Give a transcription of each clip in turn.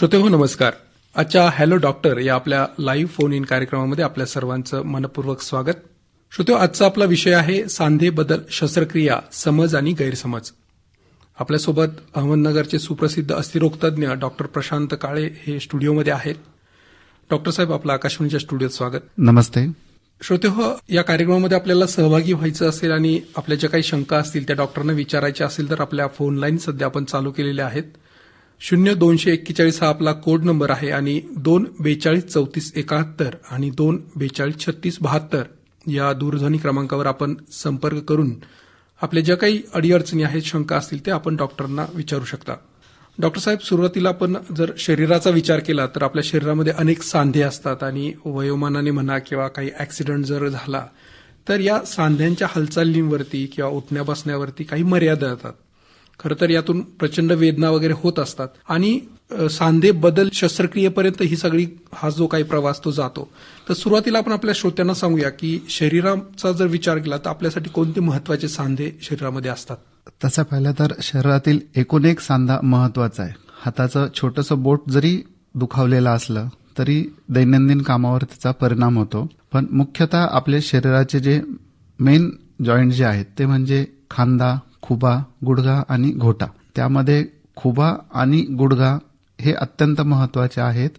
श्रोतेहो नमस्कार. आजच्या hello doctor या आपल्या लाईव्ह फोन इन कार्यक्रमामध्ये आपल्या सर्वांचं मनपूर्वक स्वागत. श्रोतेहो, आजचा आपला विषय आहे सांधे बदल शस्त्रक्रिया, समज आणि गैरसमज. आपल्यासोबत अहमदनगरचे सुप्रसिद्ध अस्थिरोग तज्ज्ञ डॉक्टर प्रशांत काळे हे स्टुडिओमध्ये आहेत. डॉक्टर साहेब, आपलं आकाशवाणीच्या स्टुडिओत स्वागत. नमस्ते. श्रोतेहो, या कार्यक्रमामध्ये आपल्याला सहभागी व्हायचं असेल आणि आपल्या ज्या काही शंका असतील त्या डॉक्टरांना विचारायच्या असतील तर आपल्या फोन लाईन सध्या आपण चालू केलेल्या आहेत. 0241 हा आपला कोड नंबर आहे आणि 2423471 आणि 2423672 या दूरध्वनी क्रमांकावर आपण संपर्क करून आपल्या ज्या काही अडीअडचणी आहेत, शंका असतील ते आपण डॉक्टरांना विचारू शकता. डॉक्टर साहेब, सुरुवातीला आपण जर शरीराचा विचार केला तर आपल्या शरीरामध्ये अनेक सांधे असतात आणि वयोमानाने म्हणा किंवा काही ऍक्सिडेंट जर झाला तर या सांध्यांच्या हालचालींवरती किंवा उठण्या बसण्यावरती काही मर्यादा येतात. खरं तर यातून प्रचंड वेदना वगैरे होत असतात आणि सांधे बदल शस्त्रक्रियेपर्यंत हा जो काही प्रवास तो जातो. तर सुरुवातीला आपण आपल्या श्रोत्यांना सांगूया की शरीराचा जर विचार केला तर आपल्यासाठी कोणते महत्वाचे सांधे शरीरामध्ये असतात. तसं पाहिलं तर शरीरातील एकूण एक सांधा महत्वाचा आहे. हाताचं छोटंसं बोट जरी दुखावलेलं असलं तरी दैनंदिन कामावर त्याचा परिणाम होतो. पण मुख्यतः आपल्या शरीराचे जे मेन जॉईंट जे आहेत ते म्हणजे खांदा, खुबा, गुडघा आणि घोटा. त्यामध्ये खुबा आणि गुडघा हे अत्यंत महत्वाचे आहेत,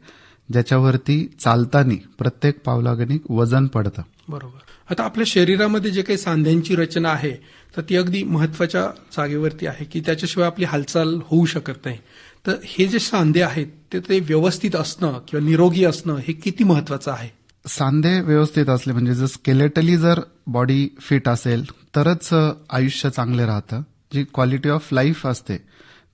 ज्याच्यावरती चालताना प्रत्येक पावलागणिक वजन पडतं. बरोबर. आता आपल्या शरीरामध्ये जे काही सांध्यांची रचना आहे तर ती अगदी महत्वाच्या जागेवरती आहे की त्याच्याशिवाय आपली हालचाल होऊ शकत नाही. तर हे जे सांधे आहेत ते व्यवस्थित असणं किंवा निरोगी असणं हे किती महत्वाचं आहे. सांधे व्यवस्थित असले म्हणजे जर स्केलेटली जर बॉडी फिट असेल तरच आयुष्य चांगले राहतं. जी क्वालिटी ऑफ लाईफ असते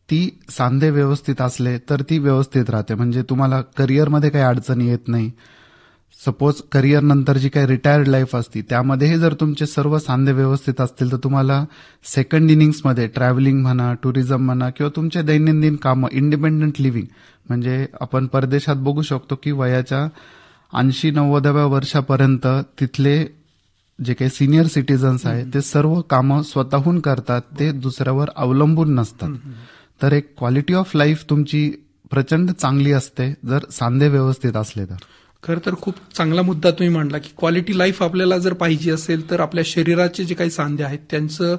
ती सांधे व्यवस्थित असले तर ती व्यवस्थित राहते. म्हणजे तुम्हाला करिअरमध्ये काही अडचणी येत नाही. सपोज करिअर नंतर जी काही रिटायर्ड लाईफ असती त्यामध्येही जर तुमचे सर्व सांधे व्यवस्थित असतील तर तुम्हाला सेकंड इनिंग्समध्ये ट्रॅव्हलिंग म्हणा, टुरिझम म्हणा किंवा तुमचे दैनंदिन कामं, इंडिपेंडंट लिव्हिंग, म्हणजे आपण परदेशात बघू शकतो की वयाच्या 80-90व्या वर्षापर्यंत तिथले जे काही सिनियर सिटीजन्स आहेत ते सर्व कामं स्वतःहून करतात, ते दुसऱ्यावर अवलंबून नसतात. तर एक क्वालिटी ऑफ लाईफ तुमची प्रचंड चांगली असते जर सांधे व्यवस्थित असले तर. खरं तर खूप चांगला मुद्दा तुम्ही मांडला की क्वालिटी लाईफ आपल्याला जर पाहिजे असेल तर आपल्या शरीराचे जे काही सांधे आहेत त्यांचं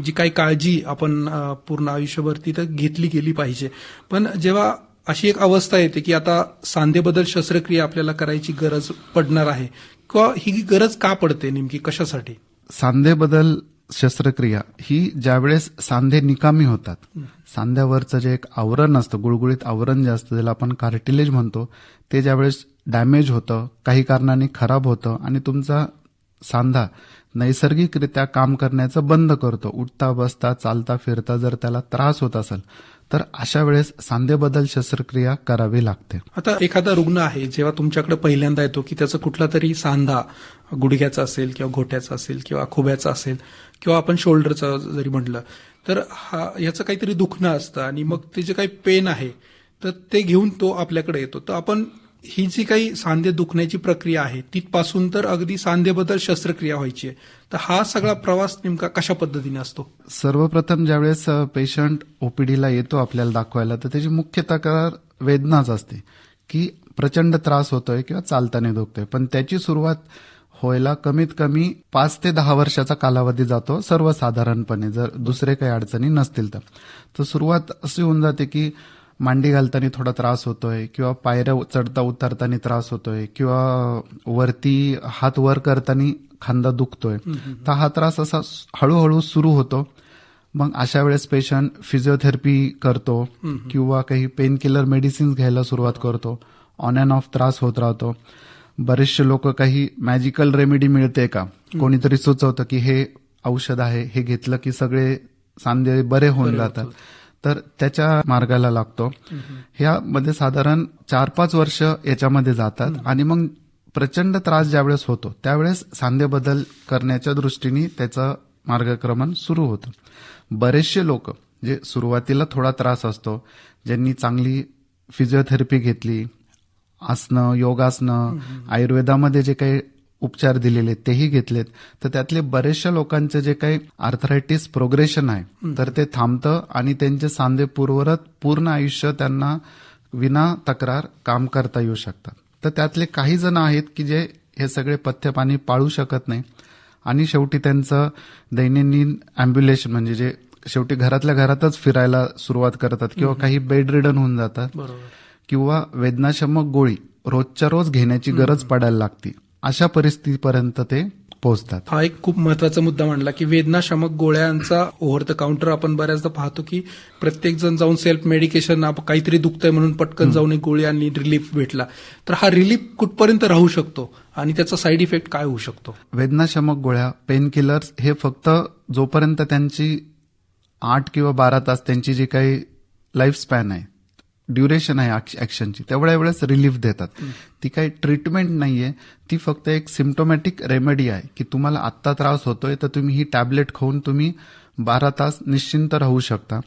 जी काही काळजी आपण पूर्ण आयुष्यभर तिथं घेतली गेली पाहिजे. पण जेव्हा अशी एक अवस्था येते की आता सांधे बदल शस्त्रक्रिया आपल्याला करायची गरज पडणार आहे किंवा ही गरज का पडते, नेमकी कशासाठी? सांधे बदल शस्त्रक्रिया ही ज्यावेळेस सांधे निकामी होतात, सांध्यावरचं जे एक आवरण असतं, गुळगुळीत आवरण जे असतं ज्याला आपण कार्टिलेज म्हणतो, ते ज्यावेळेस डॅमेज होतं, काही कारणाने खराब होतं आणि तुमचा सांधा नैसर्गिकरित्या काम करण्याचं बंद करतो, उठता बसता चालता फिरता जर त्याला त्रास होत असेल तर अशा वेळेस सांधे बदल शस्त्रक्रिया करावी लागते. आता एखादा रुग्ण आहे जेव्हा तुमच्याकडे पहिल्यांदा येतो की त्याचा कुठला तरी सांधा गुडघ्याचा असेल किंवा घोट्याचा असेल किंवा खुब्याचा असेल किंवा आपण शोल्डरचा जरी म्हटलं तर याचं काहीतरी दुखणं असतं आणि मग ते जे काही पेन आहे तर ते घेऊन तो आपल्याकडे येतो. तर आपण ही जी काही सांधे दुखण्याची प्रक्रिया आहे तिथपासून तर अगदी सांधे बदल शस्त्रक्रिया व्हायची आहे, तर हा सगळा प्रवास नेमका कशा पद्धतीने असतो? सर्वप्रथम ज्यावेळेस पेशंट ओपीडीला येतो आपल्याला दाखवायला तर त्याची मुख्य तक्रार वेदनाच असते की प्रचंड त्रास होतोय किंवा चालताना दुखतोय. पण त्याची सुरुवात व्हायला कमीत कमी 5 ते 10 वर्षाचा कालावधी जातो सर्वसाधारणपणे, जर दुसरे काही अडचणी नसतील तर सुरुवात अशी होऊन जाते की मांडी घालताना थोडा त्रास होतोय किंवा पायऱ्या चढता उतरताना त्रास होतोय किंवा वरती हात वर करताना खांदा दुखतोय. तर हा त्रास असा हळूहळू सुरू होतो. मग अशा वेळेस पेशंट फिजिओथेरपी करतो किंवा काही पेन किलर मेडिसिन्स घ्यायला सुरुवात करतो. ऑन अँड ऑफ त्रास होत राहतो. बरेचसे लोक काही मॅजिकल रेमेडी मिळते का, कोणीतरी सुचवतं की हे औषध आहे, हे घेतलं की सगळे सांधे बरे होऊन जातात, तर त्याच्या मार्गाला लागतो. ह्यामध्ये साधारण 4-5 वर्ष याच्यामध्ये जातात आणि मग प्रचंड त्रास ज्यावेळेस होतो त्यावेळेस सांधे बदल करण्याच्या दृष्टीने त्याचं मार्गक्रमण सुरू होतं. बरेचसे लोक जे सुरुवातीला थोडा त्रास असतो, ज्यांनी चांगली फिजिओथेरपी घेतली, आसनं, योगासनं, आयुर्वेदामध्ये जे काही उपचार दिलेले तेही घेतलेत, तर त्यातले बरेचशा लोकांचे जे काही आर्थरायटिस प्रोग्रेशन आहे तर ते थांबतं आणि त्यांचे सांधे पूर्ण आयुष्य त्यांना विना तक्रार काम करता येऊ शकतात. तर त्यातले काही जण आहेत की जे हे सगळे पथ्य पाणी पाळू शकत नाही आणि शेवटी त्यांचं दैनंदिन अँब्युलेशन म्हणजे जे शेवटी घरातल्या घरातच फिरायला सुरुवात करतात किंवा काही बेड रिडन होऊन जातात बरोबर. किंवा वेदनाशमक गोळी रोजच्या रोज घेण्याची गरज पडायला लागते. अशा परिस्थितीपर्यंत ते पोहोचतात. हा एक खूप महत्वाचा मुद्दा मांडला की वेदनाशामक गोळ्यांचा ओव्हर द काउंटर आपण बऱ्याचदा पाहतो की प्रत्येक जण जाऊन सेल्फ मेडिकेशन काहीतरी दुखतंय म्हणून पटकन जाऊन एक गोळी आणि रिलीफ भेटला. तर हा रिलीफ कुठपर्यंत राहू शकतो आणि त्याचा साईड इफेक्ट काय होऊ शकतो? वेदनाशमक गोळ्या पेन किलर्स हे फक्त जोपर्यंत त्यांची 8 किंवा 12 तास त्यांची जी काही लाईफ स्पॅन आहे, ड्युरेशन आहे ऍक्शनची, तेवढ्या वेळेस रिलीफ देतात. ती काही ट्रीटमेंट नाहीये, ती फक्त एक सिम्प्टोमॅटिक रेमेडी आहे की तुम्हाला आत्ता त्रास होतोय तर तुम्ही ही टॅबलेट खाऊन तुम्ही 12 तास निश्चिंत राहू शकता.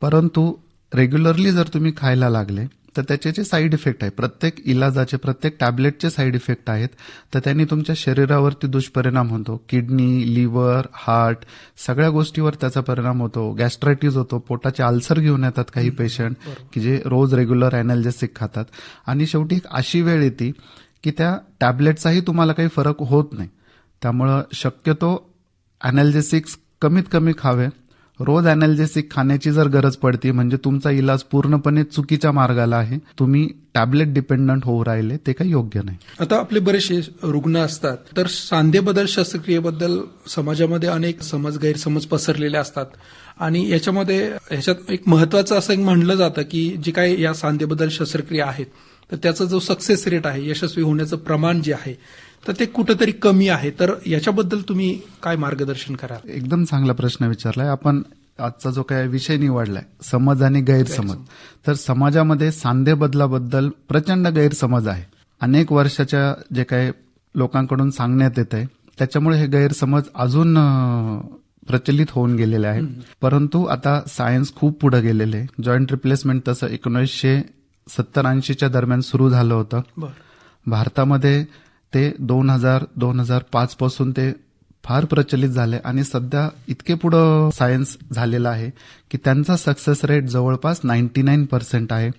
परंतु रेग्युलरली जर तुम्ही खायला लागले तर त्याचे जे साईड इफेक्ट आहे, प्रत्येक इलाजाचे प्रत्येक टॅबलेटचे साईड इफेक्ट आहेत, तर त्यांनी तुमच्या शरीरावरती दुष्परिणाम होतो. किडनी, लिव्हर, हार्ट सगळ्या गोष्टीवर त्याचा परिणाम होतो. गॅस्ट्रायटिस होतो, पोटाचे अल्सर घेऊन येतात काही पेशंट की जे रोज रेग्युलर अॅनाल्जेसिक खातात आणि शेवटी एक अशी वेळ येते की त्या टॅबलेटचाही तुम्हाला काही फरक होत नाही. त्यामुळं शक्यतो अॅनाल्जेसिक्स कमीत कमी खावे. रोज अॅनाल्जेसिक खाण्याची जर गरज पडते म्हणजे तुमचा इलाज पूर्णपणे चुकीच्या मार्गाला आहे, तुम्ही टॅबलेट डिपेंडंट होऊ राहिले, ते काही योग्य नाही. आता आपले बरेचसे रुग्ण असतात तर सांधेबदल शस्त्रक्रियेबद्दल समाजामध्ये अनेक गैरसमज पसरलेले असतात आणि ह्याच्यात एक महत्वाचं असं एक म्हणलं जातं की जे काही या सांधेबदल शस्त्रक्रिया आहेत तर त्याचा जो सक्सेस रेट आहे, यशस्वी होण्याचं प्रमाण जे आहे तर ते कुठंतरी कमी आहे. तर याच्याबद्दल तुम्ही काय मार्गदर्शन कराल? एकदम चांगला प्रश्न विचारलाय आपण. आजचा जो काही विषय निवडलाय, समज आणि गैरसमज, तर समाजामध्ये सांधेबदलाबद्दल प्रचंड गैरसमज आहे. अनेक वर्षाच्या जे काही लोकांकडून सांगण्यात येत आहे त्याच्यामुळे हे गैरसमज अजून प्रचलित होऊन गेलेले आहेत. परंतु आता सायन्स खूप पुढे गेलेले आहे. जॉईंट रिप्लेसमेंट तसं 1970-80च्या दरम्यान सुरू झालं होतं. भारतामध्ये ते 2000-2005 पासून ते फार प्रचलित झाले आणि सध्या इतके पुढं सायन्स झालेलं आहे की त्यांचा सक्सेस रेट जवळपास 99% आहे.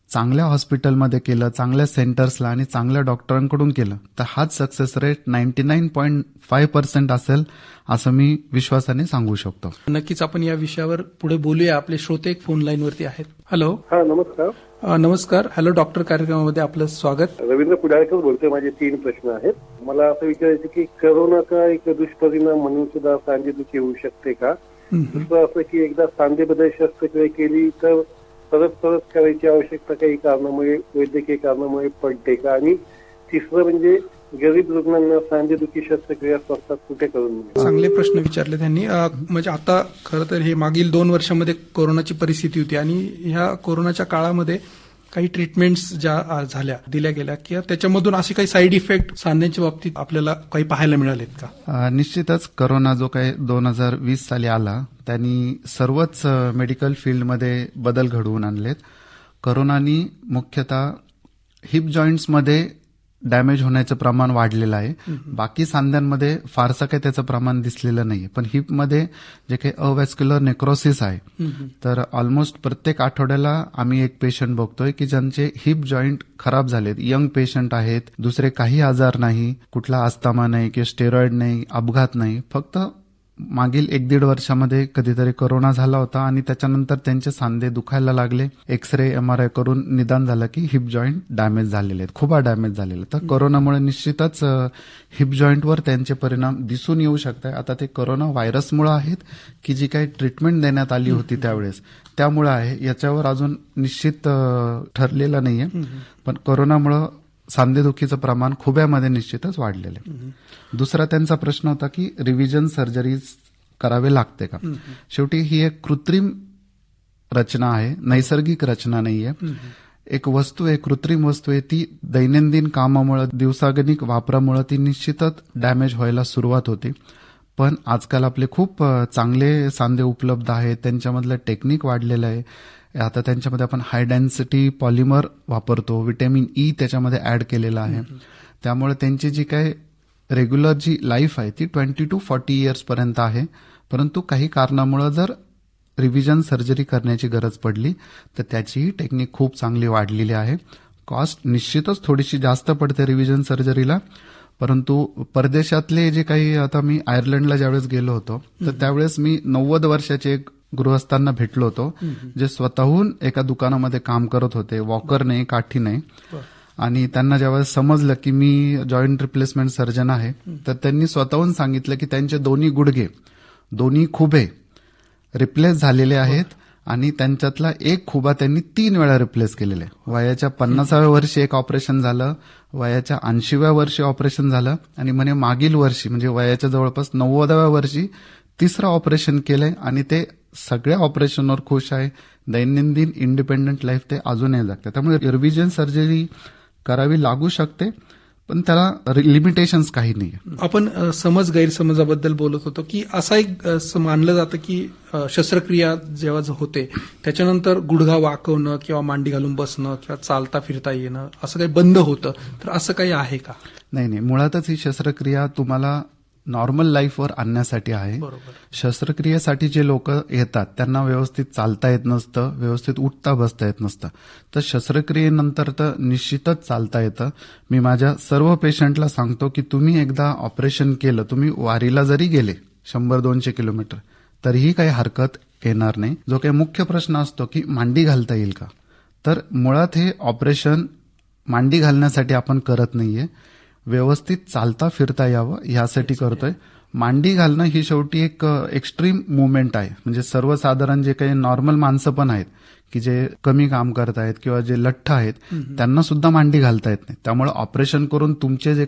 चांगल्या हॉस्पिटलमध्ये केलं, चांगल्या सेंटर्सला आणि चांगल्या डॉक्टरांकडून केलं तर हाच सक्सेस रेट 99.5% असेल असं मी विश्वासाने सांगू शकतो. नक्कीच आपण या विषयावर पुढे बोलूया. आपले श्रोते एक फोन लाईनवरती आहेत. हॅलो. नमस्कार. नमस्कार. हॅलो डॉक्टर कार्यक्रमामध्ये आपलं स्वागत. रवींद्र पुढारकर बोलतोय. माझे 3 प्रश्न आहेत. मला असं विचारायचं की कोरोनाचा एक दुष्परिणाम म्हणून सुद्धा सांधेदुखी होऊ शकते का? दुसरं असं की एकदा सांधेबदल शस्त्रक्रिया केली तर परत करायची आवश्यकता काही कारणामुळे, वैद्यकीय कारणामुळे पडते का? आणि तिसरं म्हणजे गरीब रुग्णांना सांधेदुखी शस्त्रक्रिया स्वस्तात कुठे करून मिळेल? चांगले प्रश्न विचारले त्यांनी. म्हणजे आता खरं तर हे मागील 2 वर्षामध्ये कोरोनाची परिस्थिती होती आणि ह्या कोरोनाच्या काळामध्ये काही ट्रीटमेंट्स ज्या दिल्या गेल्या की त्याच्यामधून असे काही साईड इफेक्ट सांध्यांच्या बाबतीत आपल्याला काही पाहायला मिळालेत का? निश्चितच कोरोना जो काही 2020 साली आला त्यांनी सर्वच मेडिकल फील्डमध्ये बदल घडवून आणलेत. कोरोनानी मुख्यतः हिप जॉईंट्समध्ये डॅमेज होण्याचं प्रमाण वाढलेलं आहे. बाकी सांध्यांमध्ये फारसं काही त्याचं प्रमाण दिसलेलं नाहीये, पण हिपमध्ये जे काही अवॅस्क्युलर नेक्रोसिस आहे तर ऑलमोस्ट प्रत्येक आठवड्याला आम्ही एक पेशंट बघतोय की ज्यांचे हिप जॉईंट खराब झालेत. यंग पेशंट आहेत, दुसरे काही आजार नाही, कुठला अस्थमा नाही किंवा स्टेरॉइड नाही, अपघात नाही, फक्त मागील 1-1.5 वर्षामध्ये कधीतरी कोरोना झाला होता आणि त्याच्यानंतर त्यांचे सांधे दुखायला लागले. एक्सरे, MRI करून निदान झालं की हिप जॉईंट डॅमेज झालेले आहेत, खूप डॅमेज झालेले. तर कोरोनामुळे निश्चितच हिप जॉईंटवर त्यांचे परिणाम दिसून येऊ शकतात. आता ते कोरोना व्हायरसमुळे आहेत की जी काही ट्रीटमेंट देण्यात आली होती त्यावेळेस त्यामुळे आहे, याच्यावर अजून निश्चित ठरलेलं नाहीये. पण कोरोनामुळे सांधेदुखीचं प्रमाण खुब्यामध्ये निश्चितच वाढलेलं आहे. दुसरा त्यांचा प्रश्न होता की रिव्हिजन सर्जरीज करावे लागते का? शेवटी ही एक कृत्रिम रचना आहे, नैसर्गिक रचना नाहीये. एक वस्तू आहे, कृत्रिम वस्तू आहे, ती दैनंदिन कामामुळे, दिवसागणिक वापरामुळे ती निश्चितच डॅमेज व्हायला सुरुवात होते. पण आजकाल आपले खूप चांगले सांधे उपलब्ध आहेत, त्यांच्यामधलं टेक्निक वाढलेलं आहे. आता त्यांच्यामध्ये आपण हाय डेन्सिटी पॉलिमर वापरतो, व्हिटॅमिन ई त्याच्यामध्ये ऍड केलेला आहे. त्यामुळे त्यांची जी काय रेग्युलर जी लाईफ आहे ती 20 to 40 इयर्स पर्यंत आहे. परंतु काही कारणामुळे जर रिव्हिजन सर्जरी करण्याची गरज पडली तर त्याचीही टेक्निक खूप चांगली वाढलेली आहे. कॉस्ट निश्चितच थोडीशी जास्त पडते रिव्हिजन सर्जरीला, परंतु परदेशातले जे काही, आता मी आयर्लंडला ज्यावेळेस गेलो होतो तर त्यावेळेस मी 90 वर्षाचे एक गृहस्थांना भेटलो होतो जे स्वतःहून एका दुकानामध्ये काम करत होते, वॉकर नाही, काठी नाही. आणि त्यांना ज्यावेळेस समजलं की मी जॉईंट रिप्लेसमेंट सर्जन आहे तर त्यांनी स्वतःहून सांगितलं की त्यांचे दोन्ही गुडघे, दोन्ही खुबे रिप्लेस झालेले आहेत आणि त्यांच्यातला एक खुबा त्यांनी 3 वेळा रिप्लेस केलेला आहे. वयाच्या 50व्या वर्षी एक ऑपरेशन झालं, वयाच्या 80व्या वर्षी ऑपरेशन झालं आणि म्हणे मागील वर्षी म्हणजे वयाच्या जवळपास 90व्या वर्षी 3रं ऑपरेशन केलंय आणि ते सगळ्या ऑपरेशनवर खुश आहे. दैनंदिन इंडिपेंडंट लाईफ ते अजूनही जगते. त्यामुळे रिव्हिजन सर्जरी करावी लागू शकते, पण त्याला लिमिटेशन्स काही नाही. आपण समज गैरसमजाबद्दल बोलत होतो की असा एक मानलं जातं की शस्त्रक्रिया जेव्हा होते त्याच्यानंतर गुडघा वाकवणं किंवा मांडी घालून बसणं किंवा चालता फिरता येणं असं काही बंद होतं, तर असं काही आहे का? नाही, मुळातच ही शस्त्रक्रिया तुम्हाला नॉर्मल लाईफवर आणण्यासाठी आहे. शस्त्रक्रियेसाठी जे लोक येतात त्यांना व्यवस्थित चालता येत नसतं, व्यवस्थित उठता बसता येत नसतं, तर शस्त्रक्रियेनंतर तर निश्चितच चालता येतं. मी माझ्या सर्व पेशंटला सांगतो की तुम्ही एकदा ऑपरेशन केलं, तुम्ही वारीला जरी गेले 100-200 किलोमीटर तरीही काही हरकत येणार नाही. जो काही मुख्य प्रश्न असतो की मांडी घालता येईल का, तर मुळात हे ऑपरेशन मांडी घालण्यासाठी आपण करत नाहीये, व्यवस्थित चालता फिरता यावं यासाठी करतोय. मांडी घालणं ही शेवटी एक एक्स्ट्रीम मुवमेंट आहे. म्हणजे सर्वसाधारण जे काही नॉर्मल माणसं पण आहेत की जे कमी काम करतायत किंवा जे लठ्ठ आहेत त्यांना सुद्धा मांडी घालता येत नाही. त्यामुळे ऑपरेशन करून तुमचे जे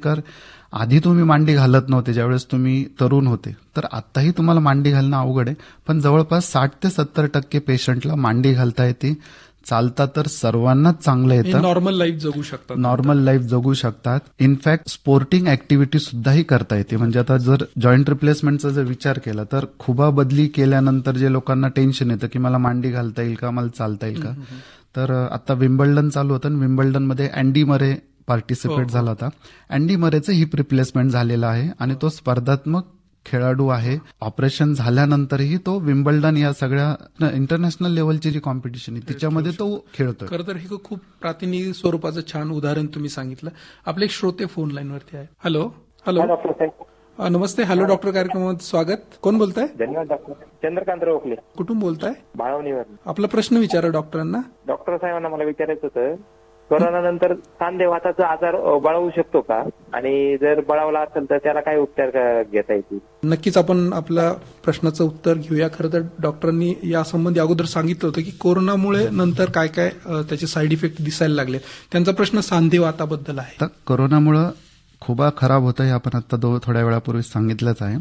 आधी तुम्ही मांडी घालत नव्हते ज्यावेळेस तुम्ही तरुण होते, तर आताही तुम्हाला मांडी घालणं अवघड आहे. पण जवळपास 60 ते 70% पेशंटला मांडी घालता येते. चालता तर सर्वांनाच चांगलं येतं, नॉर्मल लाईफ जगू शकतात. इनफॅक्ट स्पोर्टिंग ऍक्टिव्हिटी सुद्धाही करता येते. म्हणजे आता जर जॉईंट रिप्लेसमेंटचा जर विचार केला तर खुबा बदली केल्यानंतर जे लोकांना टेन्शन येतं की मला मांडी घालता येईल का, मला चालता येईल का, तर आता विम्बल्डन चालू होतं. विम्बल्डनमध्ये अँडी मरे पार्टिसिपेट झाला होता. अँडी मरेचं हिप रिप्लेसमेंट झालेलं आहे आणि तो स्पर्धात्मक खेळाडू आहे. ऑपरेशन झाल्यानंतरही तो विम्बल्डन या सगळ्या इंटरनॅशनल लेवलची जी कॉम्पिटिशन आहे तिच्यामध्ये तो खेळतोय. खरं तर हे खूप प्रातिनिधिक स्वरूपाचं छान उदाहरण तुम्ही सांगितलं. आपले एक श्रोते फोन लाईनवरती आहे. हॅलो. नमस्ते. हॅलो डॉक्टर कार्यक्रमात स्वागत. कोण बोलताय? धन्यवाद डॉक्टर. चंद्रकांत रोखले. कुठून बोलताय? बाळवणीवर. आपला प्रश्न विचारा डॉक्टरांना. डॉक्टर साहेबांना मला विचारायचं होतं, कोरोना नंतर सांधेवाताचा आजार बळावू शकतो का, आणि जर बळावला असेल तर त्याला काय उपचार घेता येतील? नक्कीच आपण आपल्या प्रश्नाचं उत्तर घेऊया. खरं तर डॉक्टरांनी यासंबंधी अगोदर सांगितलं होतं की कोरोनामुळे नंतर काय काय त्याचे साईड इफेक्ट दिसायला लागले. त्यांचा प्रश्न सांधेवाताबद्दल आहे. तर कोरोनामुळे खुबा खराब होतं हे आपण आता थोड्या वेळापूर्वी सांगितलंच आहे.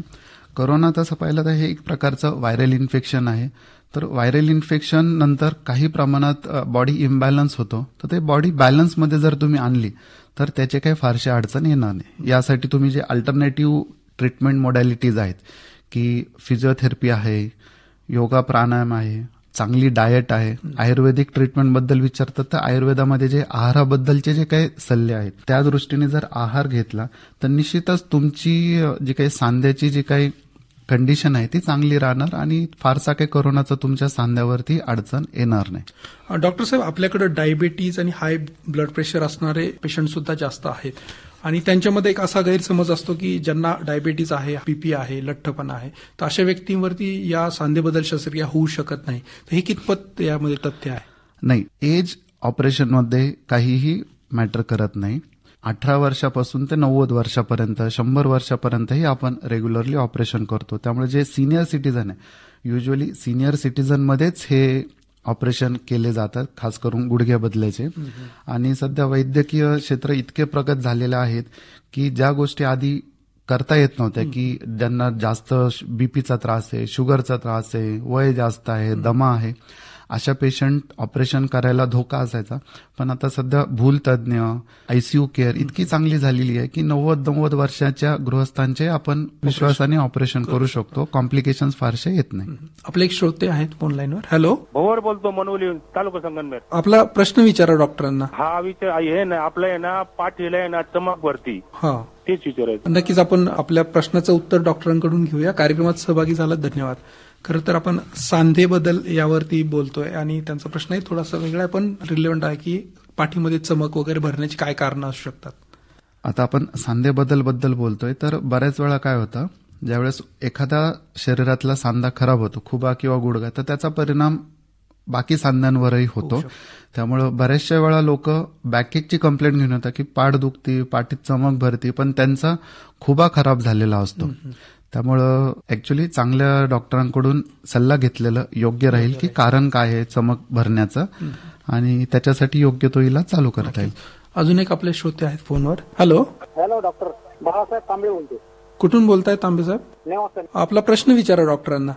कोरोना तसं पाहिलं तर हे एक प्रकारचं व्हायरल इन्फेक्शन आहे. तर व्हायरल इन्फेक्शन नंतर काही प्रमाणात बॉडी इम्बॅलन्स होतो, तर ते बॉडी बॅलन्समध्ये जर तुम्ही आणली तर त्याचे काही फारशी अडचण येणार नाही. यासाठी तुम्ही जे अल्टरनेटिव्ह ट्रीटमेंट मोडॅलिटीज आहेत की फिजिओथेरपी आहे, योगा प्राणायाम आहे, चांगली डाएट आहे, आयुर्वेदिक ट्रीटमेंटबद्दल विचारतात तर आयुर्वेदामध्ये जे आहाराबद्दलचे जे काही सल्ले आहेत त्या दृष्टीने जर आहार घेतला तर निश्चितच तुमची जी काही सांध्याची जी काही कंडिशन आहे ती चांगली राहणार आणि फारसा काही कोरोनाचा तुमच्या सांध्यावरती अडचण येणार नाही. डॉक्टर साहेब, आपल्याकडे डायबिटीज आणि हाय ब्लड प्रेशर असणारे पेशंट सुद्धा जास्त आहेत आणि त्यांच्यामध्ये एक असा गैरसमज असतो की ज्यांना डायबिटीज आहे, बीपी आहे, लठ्ठपणा आहे, तर अशा व्यक्तींवरती या सांधेबदल शस्त्रक्रिया होऊ शकत नाही. तर हे कितपत यामध्ये तथ्य आहे? नाही, एज ऑपरेशनमध्ये काहीही मॅटर करत नाही. 18 वर्षापासून ते 90 वर्षापर्यंत, 100 वर्षापर्यंतही आपण रेग्युलरली ऑपरेशन करतो. त्यामुळे जे सिनियर सिटीजन आहे, युजली सिनियर सिटीजनमध्येच हे ऑपरेशन केले जातात, खास करून गुडघे बदलायचे. आणि सध्या वैद्यकीय क्षेत्र इतके प्रगत झालेले आहेत की ज्या गोष्टी आधी करता येत नव्हत्या, की ज्यांना जास्त बीपीचा त्रास आहे, शुगरचा त्रास आहे, वय जास्त आहे, दमा आहे, अशा पेशंट ऑपरेशन करायला धोका असायचा. पण आता सध्या भूलतज्ञ, आयसीयू केअर इतकी चांगली झालेली आहे की 90 वर्षाच्या गृहस्थांचे आपण विश्वासाने ऑपरेशन करू शकतो. कॉम्प्लिकेशन्स फारसे येत नाही. आपले एक श्रोते आहेत फोन लाईनवर. हॅलो. भोवर बोलतो, मनोली तालुका संगमनेर. आपला प्रश्न विचारा डॉक्टरांना. हा विचार हे ना, आपलं आहे ना पाठीला आहे ना चमक भरती, हा तेच विचारायचं. नक्कीच आपण आपल्या प्रश्नाचं उत्तर डॉक्टरांकडून घेऊया. कार्यक्रमात सहभागी झाला धन्यवाद. खरं तर आपण सांधेबद्दल यावरती बोलतोय आणि त्यांचा प्रश्नही थोडासा वेगळा आहे, पण रिलेव्हंट आहे की पाठीमध्ये चमक वगैरे भरण्याची काय कारणं असू शकतात. आता आपण सांधेबद्दल बोलतोय, तर बऱ्याच वेळा काय होतं, ज्यावेळेस एखादा शरीरातला सांधा खराब होतो, खुबा किंवा गुडघा, तर त्याचा परिणाम बाकी सांध्यांवरही होतो. त्यामुळं बऱ्याचशा वेळा लोक बॅकएकची कंप्लेंट घेऊन येतात की पाठ दुखती, पाठीत चमक भरती, पण त्यांचा खुबा खराब झालेला असतो. त्यामुळं ऍक्च्युली चांगल्या डॉक्टरांकडून सल्ला घेतलेलं योग्य राहील की कारण काय आहे चमक भरण्याचं, आणि त्याच्यासाठी योग्य तो इलाज चालू करता येईल. अजून एक आपले श्रोते आहेत फोनवर. हॅलो, हॅलो डॉक्टर बाळासाहेब तांबे बोलतो. कुठून बोलताय तांबे साहेब? नमस्कार. आपला प्रश्न विचारा डॉक्टरांना.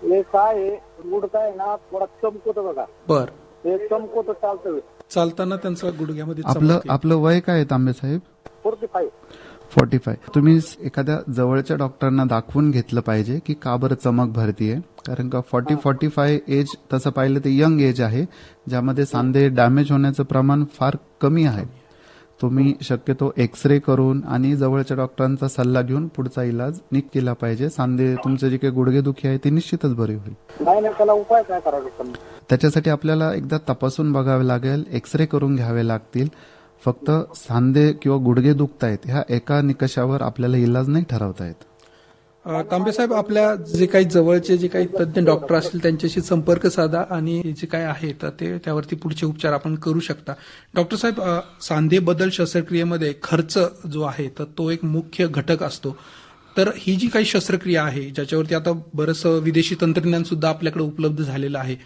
हे काय आहे, गुडघा आहे ना थोडा चमकतो बघा. बर, हे चमकतो चालतं. चालताना त्यांचा गुडघ्यामध्ये चमक आहे. आपलं वय काय आहे तांबे साहेब? 45. 45. तुम्ही एखाद्या जवळच्या डॉक्टरांना दाखवून घेतलं पाहिजे की का बरं चमक भरतीये, कारण का 40-45 एज तसं पाहिलं तर यंग एज आहे, ज्यामध्ये सांधे डॅमेज होण्याचं प्रमाण फार कमी आहे. तुम्ही शक्यतो एक्सरे करून आणि जवळच्या डॉक्टरांचा सल्ला घेऊन पुढचा इलाज नीट केला पाहिजे. सांधे तुमचे जे काही गुडघेदुखी आहे ती निश्चितच बरी होईल. नाही त्याला उपाय काय करावा? त्याच्यासाठी आपल्याला एकदा तपासून बघावे लागेल, एक्सरे करून घ्यावे लागतील. फक्त सांधे किंवा गुडघे दुखतायत ह्या एका निकषावर आपल्याला इलाज नाही ठरवता येत. तांबे साहेब, आपल्या जे काही जवळचे जे काही तज्ञ डॉक्टर असतील त्यांच्याशी संपर्क साधा आणि जे काय आहे तर ते त्यावरती पुढचे उपचार आपण करू शकता. डॉक्टर साहेब, सांधे बदल शस्त्रक्रियेमध्ये खर्च जो आहे तर तो एक मुख्य घटक असतो. तर ही जी काही शस्त्रक्रिया आहे ज्याच्यावरती आता बरंचसं विदेशी तंत्रज्ञान सुद्धा आपल्याकडे उपलब्ध झालेलं आहे,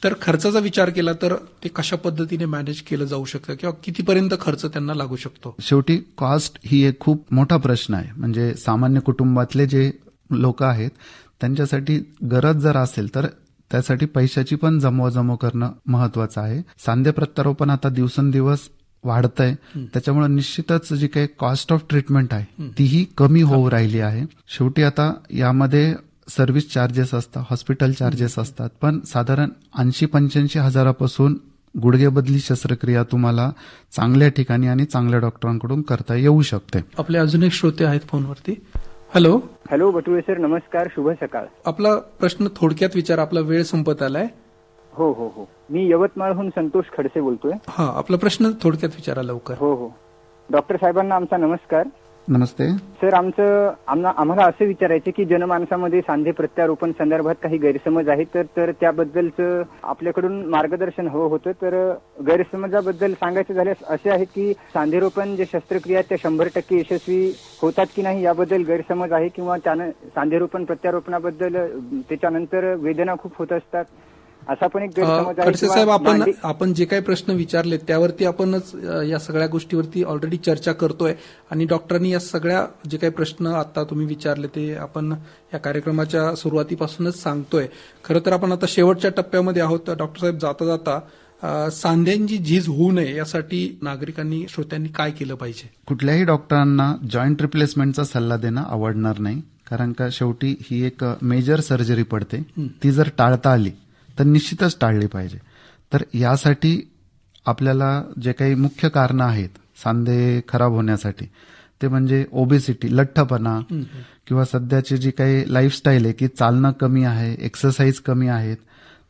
तर खर्चाचा विचार केला तर ते कशा पद्धतीने मॅनेज केलं जाऊ शकतं किंवा कितीपर्यंत खर्च त्यांना लागू शकतो? शेवटी कॉस्ट ही एक खूप मोठा प्रश्न आहे. म्हणजे सामान्य कुटुंबातले जे लोक आहेत त्यांच्यासाठी गरज जर असेल तर त्यासाठी पैशाची पण जमवाजमव करणं महत्वाचं आहे. सांधे प्रत्यारोपण आता दिवसेंदिवस वाढतंय, त्याच्यामुळे निश्चितच जी काही कॉस्ट ऑफ ट्रीटमेंट आहे तीही कमी होऊ राहिली आहे. शेवटी आता यामध्ये सर्व्हिस चार्जेस असतात, हॉस्पिटल चार्जेस असतात, पण साधारण 80-85 हजारापासून गुडघेबदली शस्त्रक्रिया तुम्हाला चांगल्या ठिकाणी आणि चांगल्या डॉक्टरांकडून करता येऊ शकते. आपले अजून एक श्रोते आहेत फोनवरती. हॅलो. हॅलो बटुळे सर, नमस्कार, शुभ सकाळ. आपला प्रश्न थोडक्यात विचार, आपला वेळ संपत आलाय. हो हो हो, मी यवतमाळहून संतोष खडसे बोलतोय. हा, आपला प्रश्न थोडक्यात विचारा लवकर. हो हो, डॉक्टर साहेबांना आमचा नमस्कार. नमस्ते सर. आम्हाला असं विचारायचं की जनमानसामध्ये सांधे प्रत्यारोपण संदर्भात काही गैरसमज आहेत, तर त्याबद्दलचं आपल्याकडून मार्गदर्शन हवं होतं. तर गैरसमजाबद्दल सांगायचं झाल्यास असे आहे की सांधेरोपण जे शस्त्रक्रिया त्या 100% यशस्वी होतात की नाही याबद्दल गैरसमज आहे, किंवा त्यानं सांधेरोपण प्रत्यारोपणाबद्दल त्याच्यानंतर वेदना खूप होत असतात असा पण एक गैरसमज आहे. खडसे साहेब, आपण जे काही प्रश्न विचारले त्यावरती आपणच या सगळ्या गोष्टीवरती ऑलरेडी चर्चा करतोय आणि डॉक्टरांनी या सगळ्या जे काही प्रश्न आता तुम्ही विचारले ते आपण या कार्यक्रमाच्या सुरुवातीपासूनच सांगतोय. खरं तर आपण आता शेवटच्या टप्प्यामध्ये आहोत. डॉक्टर साहेब, जाता जाता सांध्यांची झीज होऊ नये यासाठी नागरिकांनी, श्रोत्यांनी काय केलं पाहिजे? कुठल्याही डॉक्टरांना जॉईंट रिप्लेसमेंटचा सल्ला देणं आवडणार नाही, कारण का शेवटी ही एक मेजर सर्जरी पडते. ती जर टाळता आली तर निश्चितच टाळली पाहिजे. तर यासाठी आपल्याला जे काही मुख्य कारणं आहेत सांधे खराब होण्यासाठी ते म्हणजे ओबेसिटी, लठ्ठपणा, किंवा सध्याची जी काही लाईफस्टाईल आहे की चालणं कमी आहे, एक्सरसाइज कमी आहेत,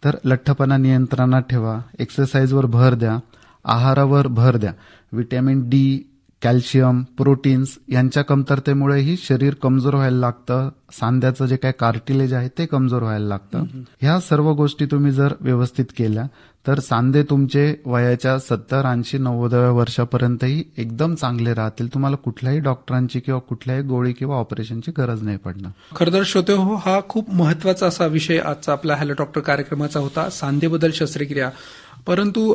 तर लठ्ठपणा नियंत्रणात ठेवा, एक्सरसाइजवर भर द्या, आहारावर भर द्या. व्हिटॅमिन डी, कॅल्शियम, प्रोटीन्स यांच्या कमतरतेमुळेही शरीर कमजोर व्हायला लागतं. सांध्याचं जे काही कार्टिलेज आहे ते कमजोर व्हायला लागतं. ह्या सर्व गोष्टी तुम्ही जर व्यवस्थित केल्या तर सांधे तुमचे वयाच्या 70, 80, 90व्या वर्षापर्यंतही एकदम चांगले राहतील. तुम्हाला कुठल्याही डॉक्टरांची किंवा कुठल्याही गोळी किंवा ऑपरेशनची गरज नाही पडणार. खरं तर श्रोते हो, हा खूप महत्वाचा असा विषय आजचा आपला हॅलो डॉक्टर कार्यक्रमाचा होता, सांधेबद्दल शस्त्रक्रिया. परंतु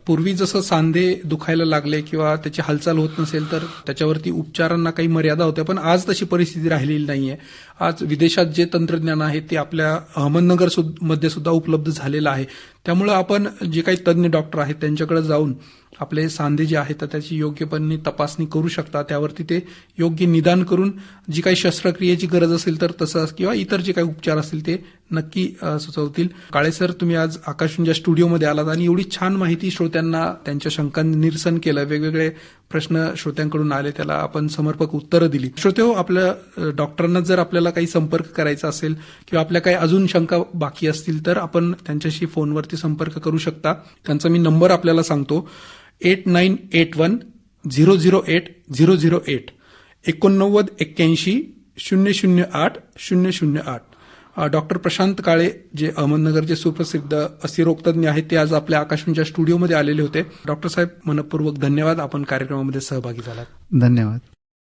पूर्वी जसं सांधे दुखायला लागले किंवा त्याची हालचाल होत नसेल तर त्याच्यावरती उपचारांना काही मर्यादा होत्या, पण आज तशी परिस्थिती राहिलेली नाहीये. आज विदेशात जे तंत्रज्ञान आहे ते आपल्या अहमदनगर मध्ये सुद्धा उपलब्ध झालेलं आहे. त्यामुळे आपण जे काही तज्ज्ञ डॉक्टर आहेत त्यांच्याकडे जाऊन आपले सांधे जे आहेत तर त्याची योग्यपणे तपासणी करू शकता. त्यावरती ते योग्य निदान करून जी काही शस्त्रक्रियेची गरज असेल तर तसं किंवा इतर जे काही उपचार असतील ते नक्की सुचवतील. काळे सर, तुम्ही आज आकाशवाणीच्या स्टुडिओमध्ये आलात आणि एवढी छान माहिती श्रोत्यांना त्यांच्या शंकांचं निरसन केलं. वेगवेगळे प्रश्न श्रोत्यांकडून आले, त्याला आपण समर्पक उत्तरं दिली. श्रोतेहो, आपल्या डॉक्टरांना जर आपल्याला काही संपर्क करायचा असेल किंवा आपल्या काही अजून शंका बाकी असतील तर आपण त्यांच्याशी फोनवरती संपर्क करू शकता. त्यांचा मी नंबर आपल्याला सांगतो. 8981-008-008 8981-008-008. डॉक्टर प्रशांत काळे, जे अहमदनगरचे सुप्रसिद्ध अस्थिरोगतज्ञ आहेत, ते आज आपल्या आकाशवाणीच्या स्टुडिओमध्ये आलेले होते. डॉक्टर साहेब, मनपूर्वक धन्यवाद, आपण कार्यक्रमामध्ये सहभागी झालात. धन्यवाद.